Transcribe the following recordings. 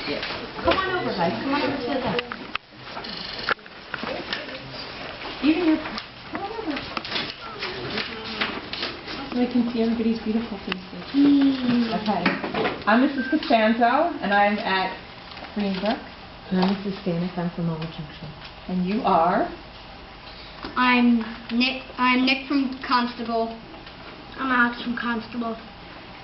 Yes. Come on over, guys. Come on over to the desk. Even your... Come on over. So we can see everybody's beautiful faces. Okay. I'm Mrs. Costanzo, and I'm at Greenbrook. And I'm Mrs. Stanek. I'm from Olive Junction. And you are? I'm Nick from Constable. I'm Alex from Constable.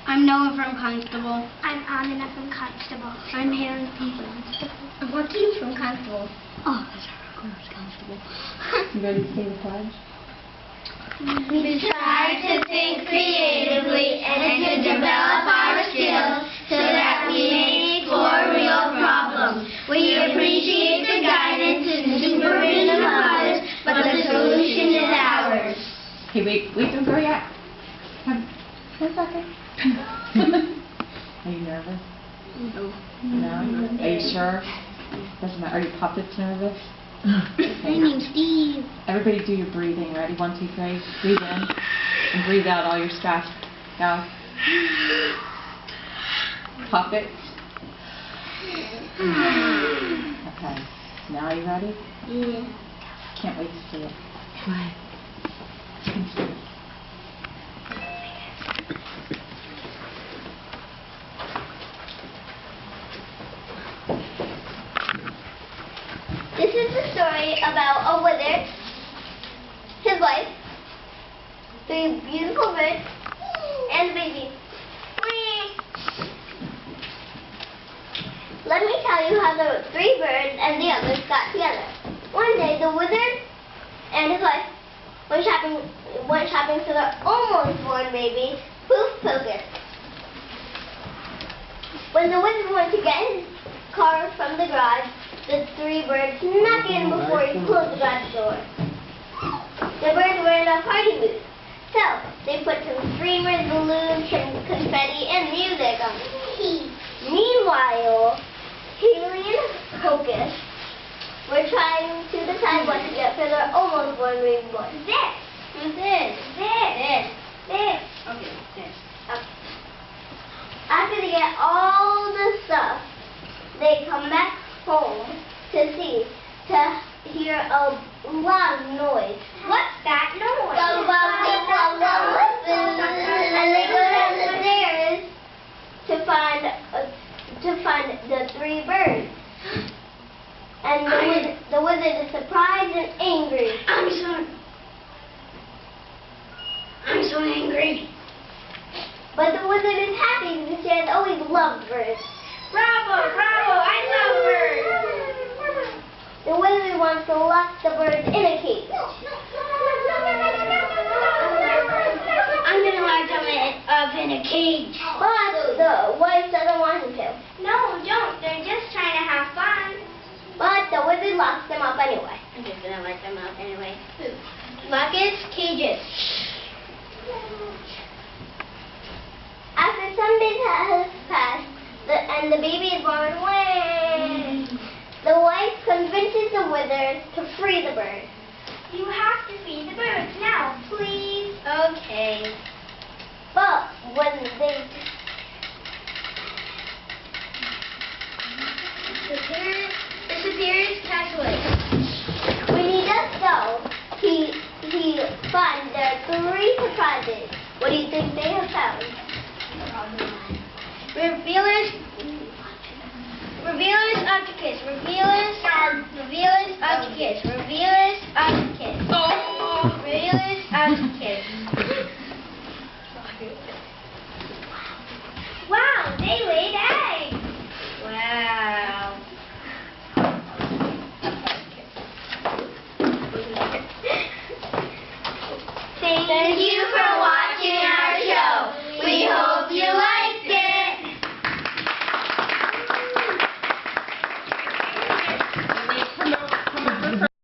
I'm Noah from Constable. I'm Amina from Constable. I'm Haley from Constable. I'm Joaquin from Constable. Oh, that's our Constable. You ready to say the pledge? We try to think creatively and to develop our skills so that we may explore real problems. We appreciate the guidance and supervision of others, but the solution is ours. Hey, wait, don't go yet. One second. Are you nervous? No. No? Are you sure? Doesn't matter. Are your puppets nervous? My name's Steve. Everybody do your breathing. Ready? 1, 2, 3. Breathe in and breathe out all your stress. Go. Puppets. Okay. Now you ready? Yeah. Can't wait to see it. Why? This is the story about a wizard, his wife, 3 beautiful birds, and a baby. Let me tell you how the 3 birds and the others got together. One day, the wizard and his wife went shopping for their almost born baby, Poof Pocus. When the wizard went to get his car from the garage, the 3 birds snuck in before he closed the garage door. The birds were in a party mood, so they put some streamers, balloons, and confetti and music on. Meanwhile, Haley and Hocus were trying to decide what to get for their almost born baby boy. This. Okay, this. Okay. After they get all the stuff, they come back home to hear a loud noise. What's that noise? And they go downstairs to find the 3 birds. And the wizard is surprised and angry. I'm so angry. But the wizard is happy because he has always loved birds. Bravo, I love birds. The wizard wants to lock the birds in a cage. I'm going to lock them up in a cage. But the wife doesn't want him to. No, don't. They're just trying to have fun. But the wizard locks them up anyway. I'm just going to lock them up anyway. Buckets, cages. After some days has passed, and the baby is born, the wife convinces the wizard to free the birds. You have to feed the birds now, please. Okay. But when they Disappears, casually. when he does so, he finds there are 3 surprises. What do you think they have found? Revealers of the kiss. Revealers of the kiss. Revealers of the kiss. Revealers of the kiss. Wow, they laid